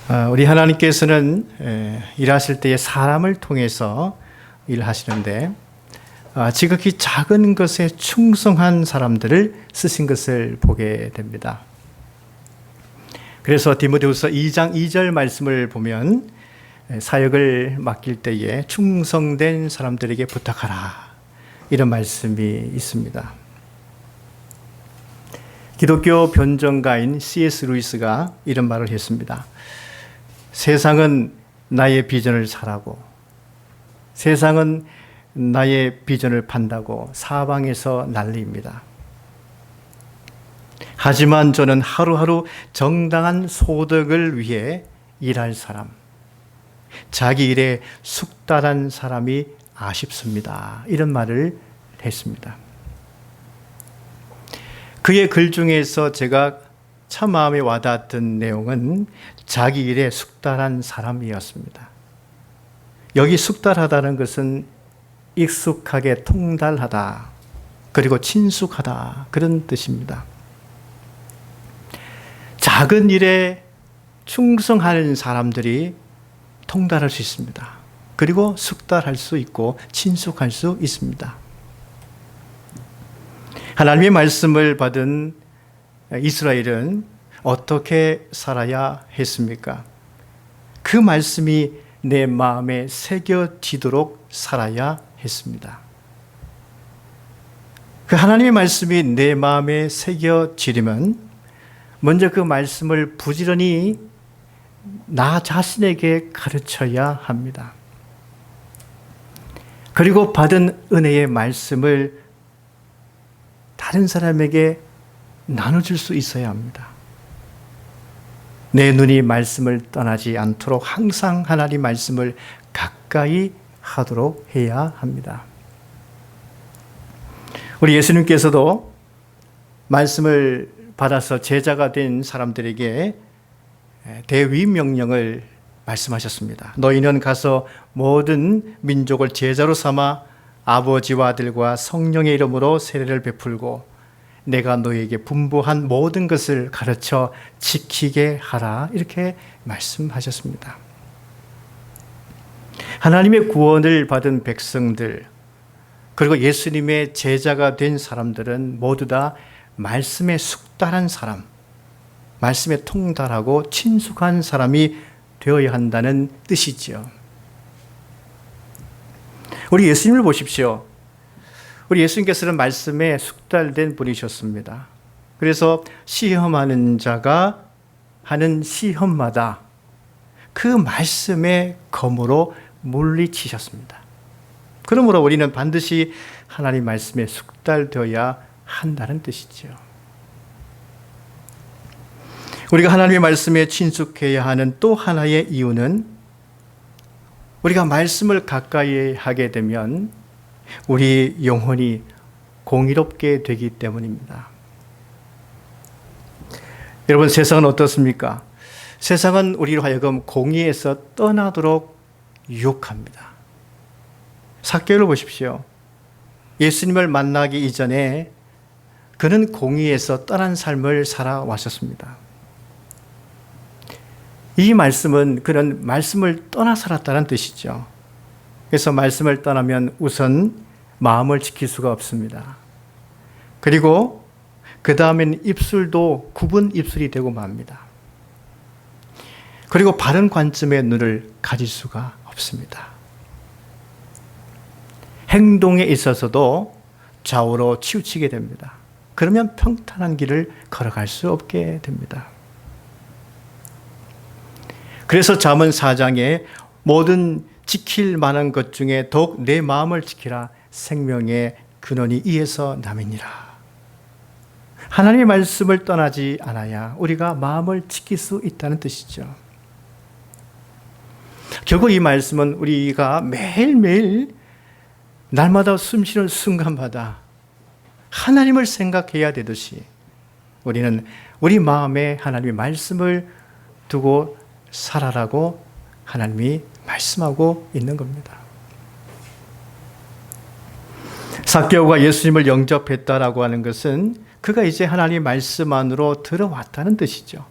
우리 하나님께서는 일하실 때에 사람을 통해서 일하시는데 지극히 작은 것에 충성한 사람들을 쓰신 것을 보게 됩니다. 그래서 디모데후서 2장 2절 말씀을 보면 사역을 맡길 때에 충성된 사람들에게 부탁하라, 이런 말씀이 있습니다. 기독교 변정가인 C.S. 루이스가 이런 말을 했습니다. 세상은 나의 비전을 사라고, 세상은 나의 비전을 판다고 사방에서 난리입니다. 하지만 저는 하루하루 정당한 소득을 위해 일할 사람, 자기 일에 숙달한 사람이 아쉽습니다, 이런 말을 했습니다. 그의 글 중에서 제가 참 마음에 와닿았던 내용은 자기 일에 숙달한 사람이었습니다. 여기 숙달하다는 것은 익숙하게 통달하다, 그리고 친숙하다, 그런 뜻입니다. 작은 일에 충성하는 사람들이 통달할 수 있습니다. 그리고 숙달할 수 있고 친숙할 수 있습니다. 하나님의 말씀을 받은 이스라엘은 어떻게 살아야 했습니까? 그 말씀이 내 마음에 새겨지도록 살아야 했습니다. 그 하나님의 말씀이 내 마음에 새겨지려면 먼저 그 말씀을 부지런히 나 자신에게 가르쳐야 합니다. 그리고 받은 은혜의 말씀을 다른 사람에게 나눠줄 수 있어야 합니다. 내 눈이 말씀을 떠나지 않도록 항상 하나님 말씀을 가까이 하도록 해야 합니다. 우리 예수님께서도 말씀을 받아서 제자가 된 사람들에게 대위명령을 말씀하셨습니다. 너희는 가서 모든 민족을 제자로 삼아 아버지와 아들과 성령의 이름으로 세례를 베풀고 내가 너희에게 분부한 모든 것을 가르쳐 지키게 하라, 이렇게 말씀하셨습니다. 하나님의 구원을 받은 백성들, 그리고 예수님의 제자가 된 사람들은 모두 다 말씀에 숙달한 사람, 말씀에 통달하고 친숙한 사람이 되어야 한다는 뜻이죠. 우리 예수님을 보십시오. 우리 예수님께서는 말씀에 숙달된 분이셨습니다. 그래서 시험하는 자가 하는 시험마다 그 말씀의 검으로 물리치셨습니다. 그러므로 우리는 반드시 하나님 말씀에 숙달되어야 한다는 뜻이죠. 우리가 하나님의 말씀에 친숙해야 하는 또 하나의 이유는 우리가 말씀을 가까이 하게 되면 우리 영혼이 공의롭게 되기 때문입니다. 여러분, 세상은 어떻습니까? 세상은 우리로 하여금 공의에서 떠나도록 유혹합니다. 삭개오를 보십시오. 예수님을 만나기 이전에 그는 공의에서 떠난 삶을 살아왔었습니다. 이 말씀은 그는 말씀을 떠나 살았다는 뜻이죠. 그래서 말씀을 떠나면 우선 마음을 지킬 수가 없습니다. 그리고 그 다음엔 입술도 굽은 입술이 되고 맙니다. 그리고 바른 관점의 눈을 가질 수가 없습니다. 행동에 있어서도 좌우로 치우치게 됩니다. 그러면 평탄한 길을 걸어갈 수 없게 됩니다. 그래서 잠언 4장에 모든 지킬 만한 것 중에 더욱 내 마음을 지키라, 생명의 근원이 이에서 남이니라. 하나님의 말씀을 떠나지 않아야 우리가 마음을 지킬 수 있다는 뜻이죠. 결국 이 말씀은 우리가 매일매일 날마다 숨쉬는 순간마다 하나님을 생각해야 되듯이 우리는 우리 마음에 하나님의 말씀을 두고 살아라고 하나님이 말씀하고 있는 겁니다. 삭개오가 예수님을 영접했다라고 하는 것은 그가 이제 하나님의 말씀 안으로 들어왔다는 뜻이죠.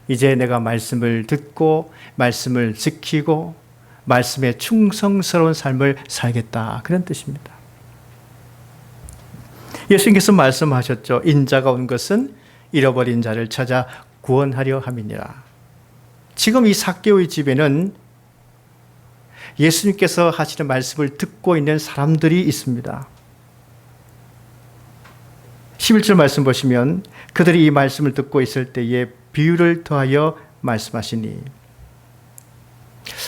이제 내가 말씀을 듣고 말씀을 지키고 말씀에 충성스러운 삶을 살겠다. 그런 뜻입니다. 예수님께서 말씀하셨죠. 인자가 온 것은 잃어버린 자를 찾아 구원하려 함이니라. 지금 이 삭개오의 집에는 예수님께서 하시는 말씀을 듣고 있는 사람들이 있습니다. 11절 말씀 보시면 그들이 이 말씀을 듣고 있을 때에 비유를 더하여 말씀하시니,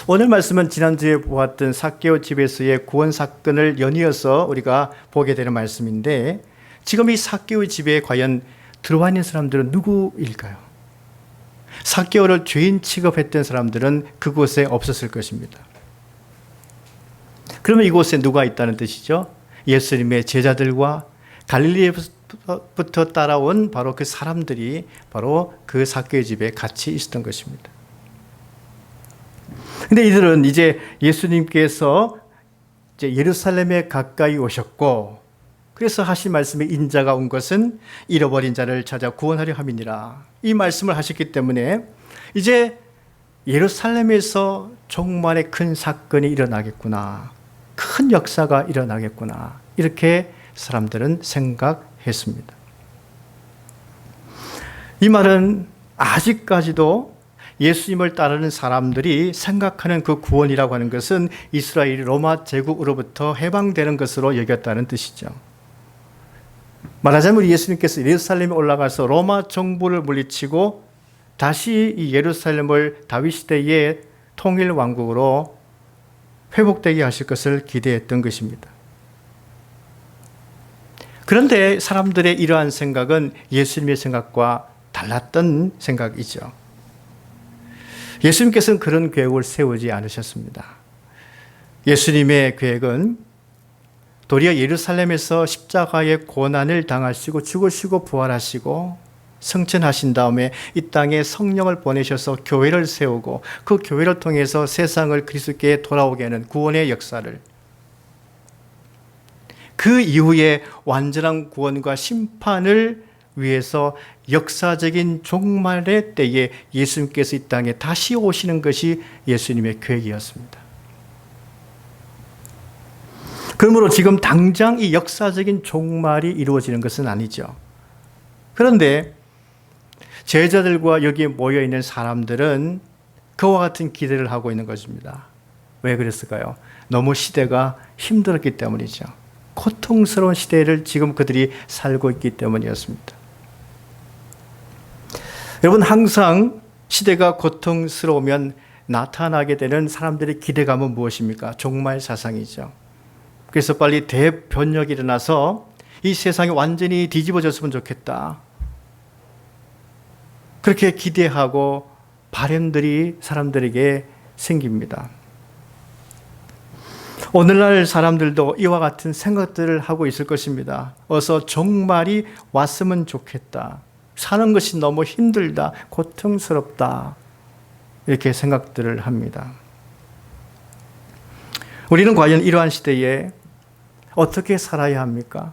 오늘 말씀은 지난주에 보았던 삭개오 집에서의 구원 사건을 연이어서 우리가 보게 되는 말씀인데, 지금 이 삭개오 집에 과연 들어와 있는 사람들은 누구일까요? 삭개오를 죄인 취급했던 사람들은 그곳에 없었을 것입니다. 그러면 이곳에 누가 있다는 뜻이죠? 예수님의 제자들과 갈릴리에부터 따라온 바로 그 사람들이 바로 그 삭개오 집에 같이 있었던 것입니다. 근데 이들은 이제 예수님께서 이제 예루살렘에 가까이 오셨고, 그래서 하신 말씀에 인자가 온 것은 잃어버린 자를 찾아 구원하려 함이니라. 이 말씀을 하셨기 때문에 이제 예루살렘에서 정말의 큰 사건이 일어나겠구나. 큰 역사가 일어나겠구나. 이렇게 사람들은 생각했습니다. 이 말은 아직까지도 예수님을 따르는 사람들이 생각하는 그 구원이라고 하는 것은 이스라엘이 로마 제국으로부터 해방되는 것으로 여겼다는 뜻이죠. 말하자면 예수님께서 예루살렘에 올라가서 로마 정부를 물리치고 다시 이 예루살렘을 다윗 시대의 통일 왕국으로 회복되게 하실 것을 기대했던 것입니다. 그런데 사람들의 이러한 생각은 예수님의 생각과 달랐던 생각이죠. 예수님께서는 그런 계획을 세우지 않으셨습니다. 예수님의 계획은 도리어 예루살렘에서 십자가의 고난을 당하시고 죽으시고 부활하시고 승천하신 다음에 이 땅에 성령을 보내셔서 교회를 세우고 그 교회를 통해서 세상을 그리스도께 돌아오게 하는 구원의 역사를, 그 이후에 완전한 구원과 심판을 위해서 역사적인 종말의 때에 예수님께서 이 땅에 다시 오시는 것이 예수님의 계획이었습니다. 그러므로 지금 당장 이 역사적인 종말이 이루어지는 것은 아니죠. 그런데 제자들과 여기에 모여있는 사람들은 그와 같은 기대를 하고 있는 것입니다. 왜 그랬을까요? 너무 시대가 힘들었기 때문이죠. 고통스러운 시대를 지금 그들이 살고 있기 때문이었습니다. 여러분, 항상 시대가 고통스러우면 나타나게 되는 사람들의 기대감은 무엇입니까? 종말 사상이죠. 그래서 빨리 대변혁이 일어나서 이 세상이 완전히 뒤집어졌으면 좋겠다. 그렇게 기대하고 바람들이 사람들에게 생깁니다. 오늘날 사람들도 이와 같은 생각들을 하고 있을 것입니다. 어서 종말이 왔으면 좋겠다. 사는 것이 너무 힘들다. 고통스럽다. 이렇게 생각들을 합니다. 우리는 과연 이러한 시대에 어떻게 살아야 합니까?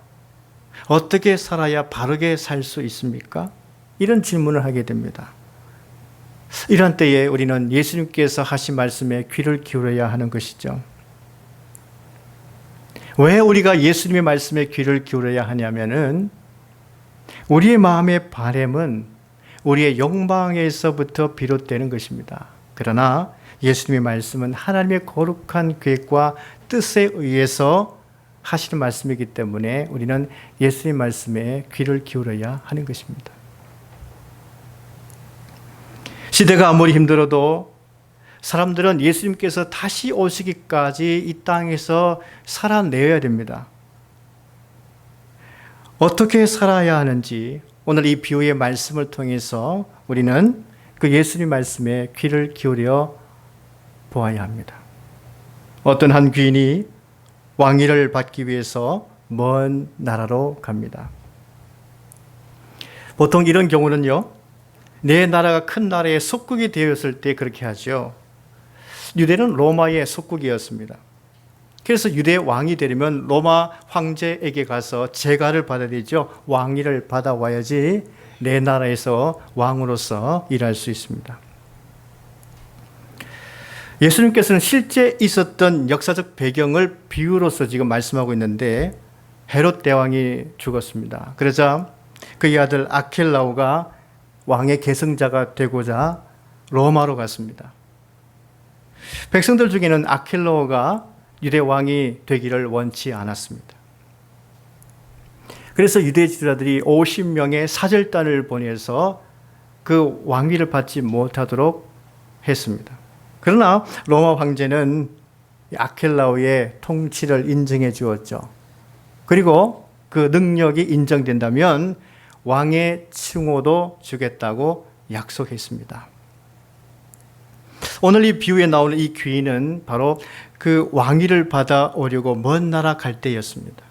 어떻게 살아야 바르게 살 수 있습니까? 이런 질문을 하게 됩니다. 이런 때에 우리는 예수님께서 하신 말씀에 귀를 기울여야 하는 것이죠. 왜 우리가 예수님의 말씀에 귀를 기울여야 하냐면은 우리의 마음의 바람은 우리의 욕망에서부터 비롯되는 것입니다. 그러나 예수님의 말씀은 하나님의 거룩한 계획과 뜻에 의해서 하시는 말씀이기 때문에 우리는 예수님의 말씀에 귀를 기울여야 하는 것입니다. 시대가 아무리 힘들어도 사람들은 예수님께서 다시 오시기까지 이 땅에서 살아내야 됩니다. 어떻게 살아야 하는지 오늘 이 비유의 말씀을 통해서 우리는 그 예수님 말씀에 귀를 기울여 보아야 합니다. 어떤 한 귀인이 왕위를 받기 위해서 먼 나라로 갑니다. 보통 이런 경우는요, 내 나라가 큰 나라의 속국이 되었을 때 그렇게 하죠. 유대는 로마의 속국이었습니다. 그래서 유대 왕이 되려면 로마 황제에게 가서 제가를 받아야 되죠. 왕위를 받아와야지 내 나라에서 왕으로서 일할 수 있습니다. 예수님께서는 실제 있었던 역사적 배경을 비유로서 지금 말씀하고 있는데 헤롯 대왕이 죽었습니다. 그러자 그의 아들 아켈라오가 왕의 계승자가 되고자 로마로 갔습니다. 백성들 중에는 아켈라오가 유대 왕이 되기를 원치 않았습니다. 그래서 유대 지도자들이 50명의 사절단을 보내서 그 왕위를 받지 못하도록 했습니다. 그러나 로마 황제는 아켈라오의 통치를 인정해 주었죠. 그리고 그 능력이 인정된다면 왕의 칭호도 주겠다고 약속했습니다. 오늘 이 비유에 나오는 이 귀인은 바로 그 왕위를 받아오려고 먼 나라 갈 때였습니다.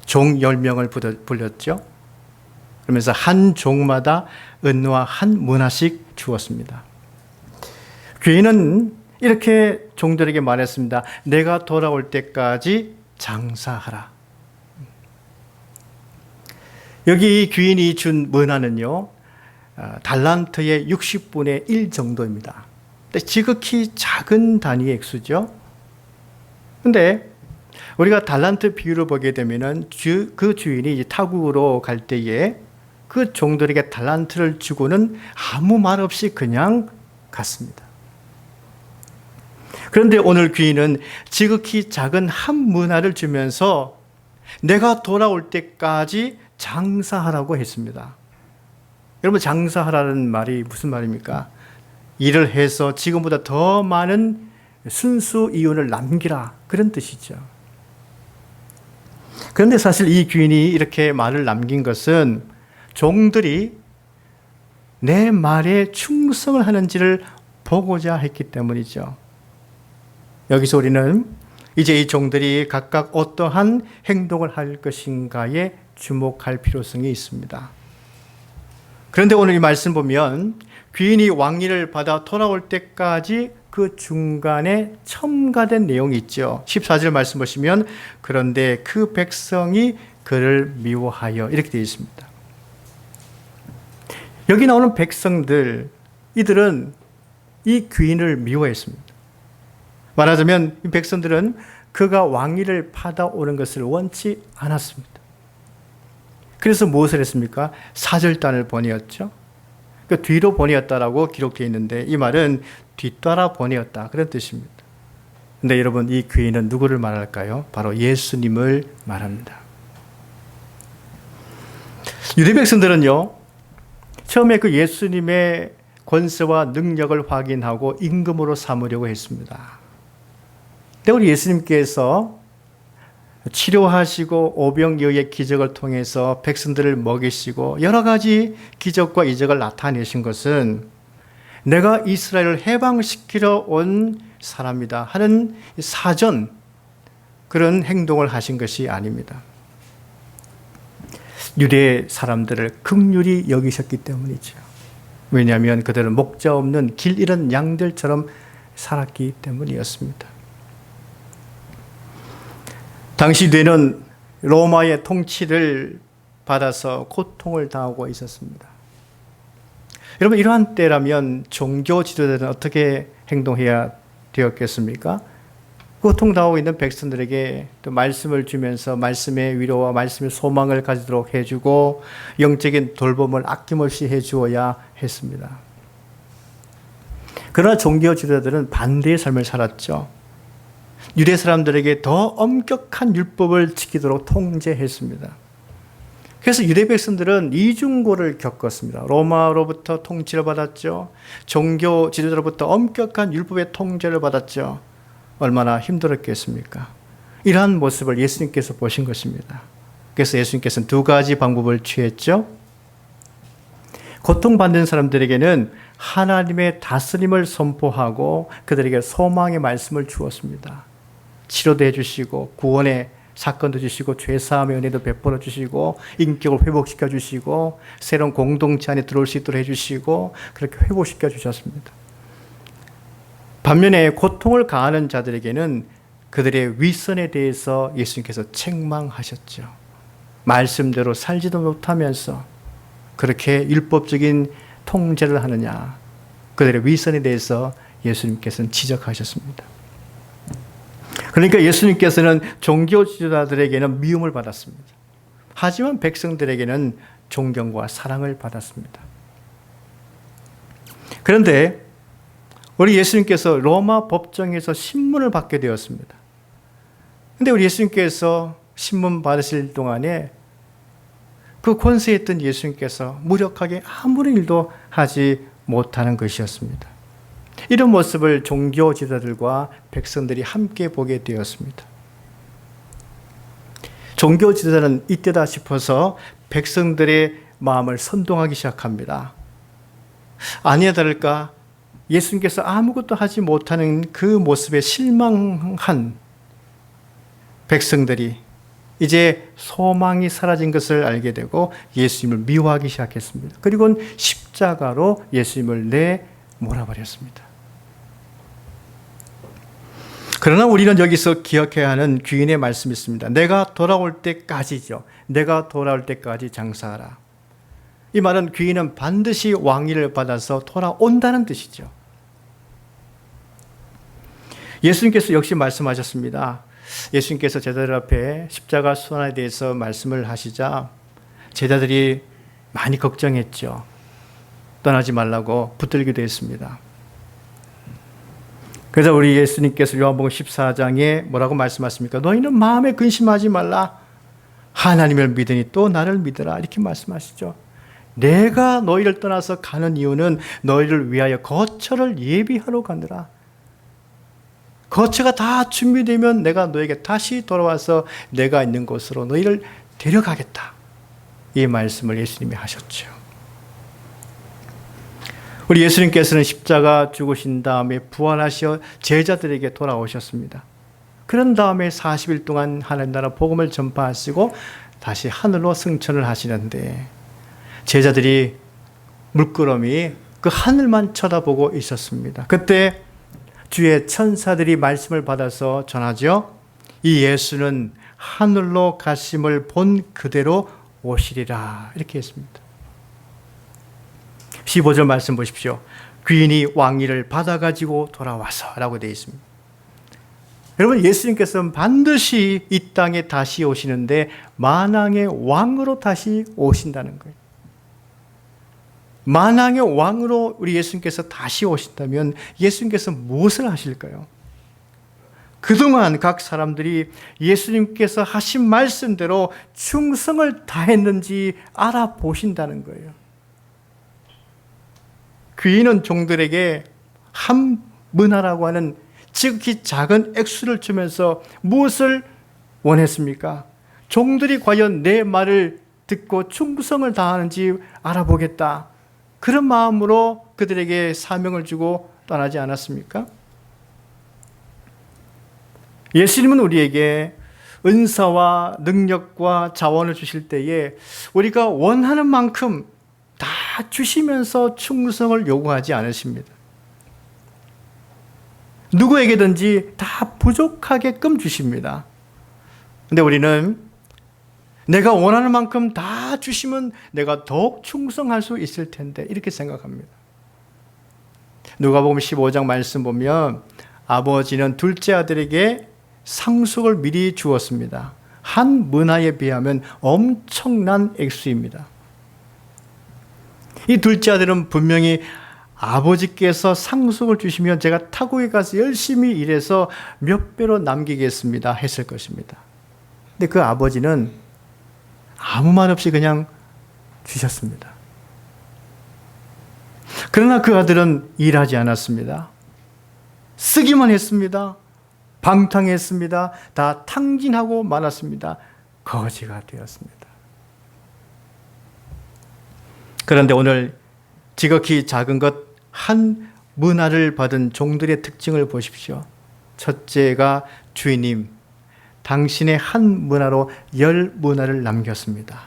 종 10명을 불렀죠. 그러면서 한 종마다 은과 한 문화씩 주었습니다. 귀인은 이렇게 종들에게 말했습니다. 내가 돌아올 때까지 장사하라. 여기 이 귀인이 준 문화는요, 달란트의 60분의 1 정도입니다. 지극히 작은 단위의 액수죠. 근데 우리가 달란트 비유를 보게 되면은 그 주인이 이제 타국으로 갈 때에 그 종들에게 달란트를 주고는 아무 말 없이 그냥 갔습니다. 그런데 오늘 귀인은 지극히 작은 한 문화를 주면서 내가 돌아올 때까지 장사하라고 했습니다. 여러분, 장사하라는 말이 무슨 말입니까? 일을 해서 지금보다 더 많은 순수 이윤을 남기라, 그런 뜻이죠. 그런데 사실 이 귀인이 이렇게 말을 남긴 것은 종들이 내 말에 충성을 하는지를 보고자 했기 때문이죠. 여기서 우리는 이제 이 종들이 각각 어떠한 행동을 할 것인가에 주목할 필요성이 있습니다. 그런데 오늘 이 말씀 보면 귀인이 왕위를 받아 돌아올 때까지 그 중간에 첨가된 내용이 있죠. 14절 말씀 보시면 그런데 그 백성이 그를 미워하여, 이렇게 되어 있습니다. 여기 나오는 백성들, 이들은 이 귀인을 미워했습니다. 말하자면 이 백성들은 그가 왕위를 받아오는 것을 원치 않았습니다. 그래서 무엇을 했습니까? 사절단을 보내었죠. 그 뒤로 보내었다라고 기록되어 있는데 이 말은 뒤따라 보내었다, 그런 뜻입니다. 그런데 여러분, 이 귀인은 누구를 말할까요? 바로 예수님을 말합니다. 유대 백성들은요, 처음에 그 예수님의 권세와 능력을 확인하고 임금으로 삼으려고 했습니다. 근데 우리 예수님께서 치료하시고 오병이어의 기적을 통해서 백성들을 먹이시고 여러 가지 기적과 이적을 나타내신 것은 내가 이스라엘을 해방시키러 온 사람이다 하는 사전, 그런 행동을 하신 것이 아닙니다. 유대 사람들을 긍휼히 여기셨기 때문이죠. 왜냐하면 그들은 목자 없는 길 잃은 양들처럼 살았기 때문이었습니다. 당시 유대는 로마의 통치를 받아서 고통을 당하고 있었습니다. 여러분, 이러한 때라면 종교 지도자들은 어떻게 행동해야 되었겠습니까? 고통당하고 있는 백성들에게 또 말씀을 주면서 말씀의 위로와 말씀의 소망을 가지도록 해주고 영적인 돌봄을 아낌없이 해주어야 했습니다. 그러나 종교 지도자들은 반대의 삶을 살았죠. 유대 사람들에게 더 엄격한 율법을 지키도록 통제했습니다. 그래서 유대 백성들은 이중고를 겪었습니다. 로마로부터 통치를 받았죠. 종교 지도자로부터 엄격한 율법의 통제를 받았죠. 얼마나 힘들었겠습니까? 이러한 모습을 예수님께서 보신 것입니다. 그래서 예수님께서는 두 가지 방법을 취했죠. 고통받는 사람들에게는 하나님의 다스림을 선포하고 그들에게 소망의 말씀을 주었습니다. 치료도 해주시고 구원의 사건도 주시고 죄사함의 은혜도 베풀어 주시고 인격을 회복시켜 주시고 새로운 공동체 안에 들어올 수 있도록 해주시고 그렇게 회복시켜 주셨습니다. 반면에 고통을 가하는 자들에게는 그들의 윗선에 대해서 예수님께서 책망하셨죠. 말씀대로 살지도 못하면서 그렇게 율법적인 통제를 하느냐. 그들의 윗선에 대해서 예수님께서는 지적하셨습니다. 그러니까 예수님께서는 종교 지도자들에게는 미움을 받았습니다. 하지만 백성들에게는 존경과 사랑을 받았습니다. 그런데 우리 예수님께서 로마 법정에서 신문을 받게 되었습니다. 그런데 우리 예수님께서 신문 받으실 동안에 그 권세에 있던 예수님께서 무력하게 아무런 일도 하지 못하는 것이었습니다. 이런 모습을 종교 지도자들과 백성들이 함께 보게 되었습니다. 종교 지도자는 이때다 싶어서 백성들의 마음을 선동하기 시작합니다. 아니야 다를까 예수님께서 아무것도 하지 못하는 그 모습에 실망한 백성들이 이제 소망이 사라진 것을 알게 되고 예수님을 미워하기 시작했습니다. 그리고는 십자가로 예수님을 내몰아버렸습니다. 그러나 우리는 여기서 기억해야 하는 귀인의 말씀이 있습니다. 내가 돌아올 때까지죠. 내가 돌아올 때까지 장사하라. 이 말은 귀인은 반드시 왕위를 받아서 돌아온다는 뜻이죠. 예수님께서 역시 말씀하셨습니다. 예수님께서 제자들 앞에 십자가 수완에 대해서 말씀을 하시자 제자들이 많이 걱정했죠. 떠나지 말라고 붙들기도 했습니다. 그래서 우리 예수님께서 요한복음 14장에 뭐라고 말씀하십니까? 너희는 마음에 근심하지 말라. 하나님을 믿으니 또 나를 믿으라. 이렇게 말씀하시죠. 내가 너희를 떠나서 가는 이유는 너희를 위하여 거처를 예비하러 가느라. 거처가 다 준비되면 내가 너에게 다시 돌아와서 내가 있는 곳으로 너희를 데려가겠다. 이 말씀을 예수님이 하셨죠. 우리 예수님께서는 십자가 죽으신 다음에 부활하셔 제자들에게 돌아오셨습니다. 그런 다음에 40일 동안 하나님 나라 복음을 전파하시고 다시 하늘로 승천을 하시는데 제자들이 물끄러미 그 하늘만 쳐다보고 있었습니다. 그때 주의 천사들이 말씀을 받아서 전하죠. 이 예수는 하늘로 가심을 본 그대로 오시리라. 이렇게 했습니다. 15절 말씀 보십시오. 귀인이 왕위를 받아가지고 돌아와서 라고 되어 있습니다. 여러분 예수님께서는 반드시 이 땅에 다시 오시는데 만왕의 왕으로 다시 오신다는 거예요. 만왕의 왕으로 우리 예수님께서 다시 오신다면 예수님께서 무엇을 하실까요? 그동안 각 사람들이 예수님께서 하신 말씀대로 충성을 다했는지 알아보신다는 거예요. 귀인은 종들에게 한 문화라고 하는 지극히 작은 액수를 주면서 무엇을 원했습니까? 종들이 과연 내 말을 듣고 충성을 다하는지 알아보겠다. 그런 마음으로 그들에게 사명을 주고 떠나지 않았습니까? 예수님은 우리에게 은사와 능력과 자원을 주실 때에 우리가 원하는 만큼 다 주시면서 충성을 요구하지 않으십니다. 누구에게든지 다 부족하게끔 주십니다. 근데 우리는 내가 원하는 만큼 다 주시면 내가 더욱 충성할 수 있을 텐데 이렇게 생각합니다. 누가복음 15장 말씀 보면 아버지는 둘째 아들에게 상속을 미리 주었습니다. 한 문화에 비하면 엄청난 액수입니다. 이 둘째 아들은 분명히 아버지께서 상속을 주시면 제가 타국에 가서 열심히 일해서 몇 배로 남기겠습니다 했을 것입니다. 근데 그 아버지는 아무 말 없이 그냥 주셨습니다. 그러나 그 아들은 일하지 않았습니다. 쓰기만 했습니다. 방탕했습니다. 다 탕진하고 말았습니다. 거지가 되었습니다. 그런데 오늘 지극히 작은 것 한 문화를 받은 종들의 특징을 보십시오. 첫째가 주인님, 당신의 한 문화로 10문화를 남겼습니다.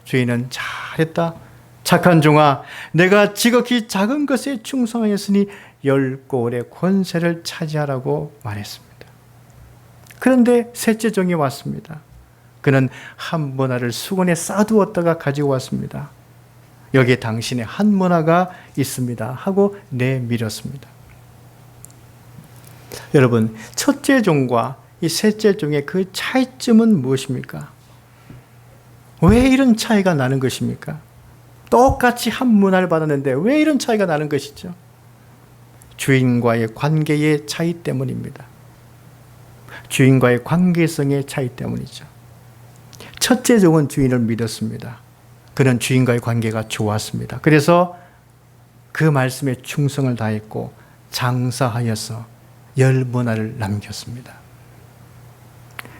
주인은 잘했다. 착한 종아, 내가 지극히 작은 것에 충성하였으니 10고을의 권세를 차지하라고 말했습니다. 그런데 셋째 종이 왔습니다. 그는 한 문화를 수건에 싸두었다가 가지고 왔습니다. 여기에 당신의 한 문화가 있습니다 하고 내밀었습니다. 여러분, 첫째 종과 이 셋째 종의 그 차이점은 무엇입니까? 왜 이런 차이가 나는 것입니까? 똑같이 한 문화를 받았는데 왜 이런 차이가 나는 것이죠? 주인과의 관계의 차이 때문입니다. 주인과의 관계성의 차이 때문이죠. 첫째 종은 주인을 믿었습니다. 그는 주인과의 관계가 좋았습니다. 그래서 그 말씀에 충성을 다했고 장사하여서 10문화를 남겼습니다.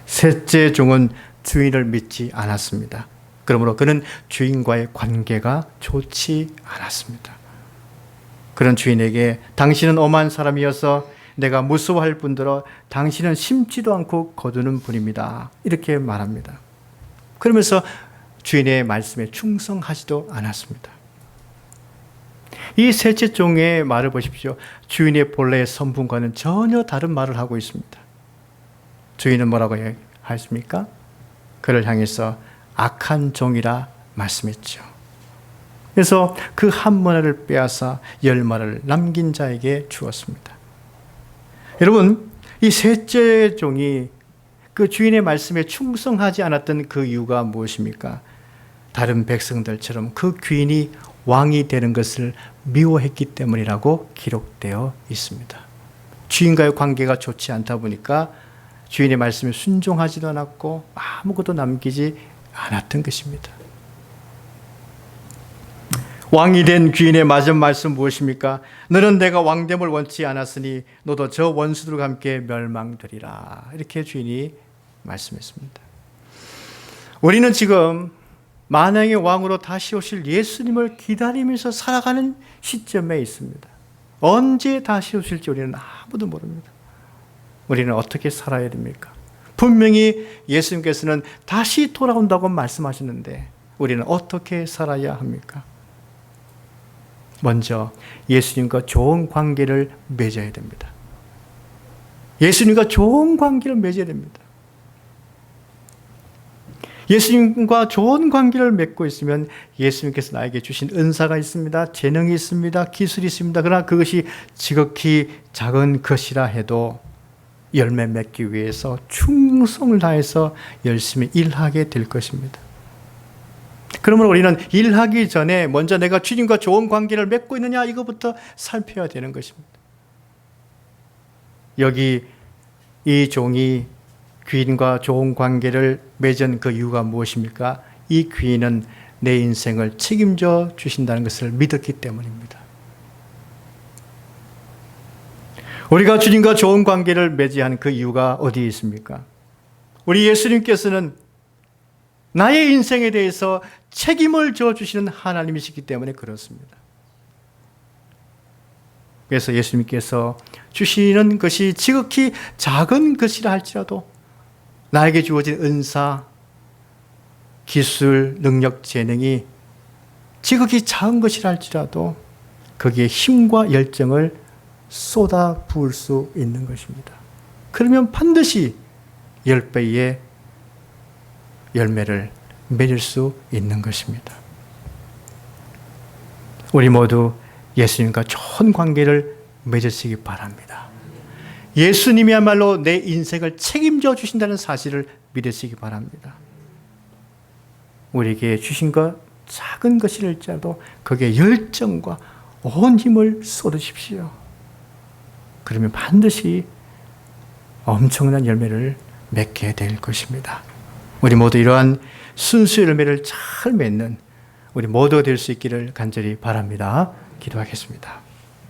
셋째 종은 주인을 믿지 않았습니다. 그러므로 그는 주인과의 관계가 좋지 않았습니다. 그런 주인에게 당신은 엄한 사람이어서 내가 무서워할 뿐더러 당신은 심지도 않고 거두는 분입니다. 이렇게 말합니다. 그러면서 주인의 말씀에 충성하지도 않았습니다. 이 셋째 종의 말을 보십시오. 주인의 본래의 선분과는 전혀 다른 말을 하고 있습니다. 주인은 뭐라고 했습니까? 그를 향해서 악한 종이라 말씀했죠. 그래서 그 한 문화를 빼앗아 10문화를 남긴 자에게 주었습니다. 여러분, 이 셋째 종이 그 주인의 말씀에 충성하지 않았던 그 이유가 무엇입니까? 다른 백성들처럼 그 귀인이 왕이 되는 것을 미워했기 때문이라고 기록되어 있습니다. 주인과의 관계가 좋지 않다 보니까 주인의 말씀에 순종하지도 않았고 아무것도 남기지 않았던 것입니다. 왕이 된 귀인의 맞은 말씀 무엇입니까? 너는 내가 왕됨을 원치 않았으니 너도 저 원수들과 함께 멸망되리라. 이렇게 주인이 말씀했습니다. 우리는 지금 만왕의 왕으로 다시 오실 예수님을 기다리면서 살아가는 시점에 있습니다. 언제 다시 오실지 우리는 아무도 모릅니다. 우리는 어떻게 살아야 됩니까? 분명히 예수님께서는 다시 돌아온다고 말씀하셨는데 우리는 어떻게 살아야 합니까? 먼저 예수님과 좋은 관계를 맺어야 됩니다. 예수님과 좋은 관계를 맺어야 됩니다. 예수님과 좋은 관계를 맺고 있으면 예수님께서 나에게 주신 은사가 있습니다. 재능이 있습니다. 기술이 있습니다. 그러나 그것이 지극히 작은 것이라 해도 열매 맺기 위해서 충성을 다해서 열심히 일하게 될 것입니다. 그러면 우리는 일하기 전에 먼저 내가 주님과 좋은 관계를 맺고 있느냐 이거부터 살펴야 되는 것입니다. 여기 이 종이 귀인과 좋은 관계를 맺은 그 이유가 무엇입니까? 이 귀인은 내 인생을 책임져 주신다는 것을 믿었기 때문입니다. 우리가 주님과 좋은 관계를 맺어야 하는 그 이유가 어디에 있습니까? 우리 예수님께서는 나의 인생에 대해서 책임을 져주시는 하나님이시기 때문에 그렇습니다. 그래서 예수님께서 주시는 것이 지극히 작은 것이라 할지라도 나에게 주어진 은사, 기술, 능력, 재능이 지극히 작은 것이라 할지라도 거기에 힘과 열정을 쏟아 부을 수 있는 것입니다. 그러면 반드시 10배의 열매를 맺을 수 있는 것입니다. 우리 모두 예수님과 좋은 관계를 맺으시기 바랍니다. 예수님이야말로 내 인생을 책임져 주신다는 사실을 믿으시기 바랍니다. 우리에게 주신 것 작은 것일지라도 거기에 열정과 온 힘을 쏟으십시오. 그러면 반드시 엄청난 열매를 맺게 될 것입니다. 우리 모두 이러한 순수 열매를 잘 맺는 우리 모두가 될 수 있기를 간절히 바랍니다. 기도하겠습니다.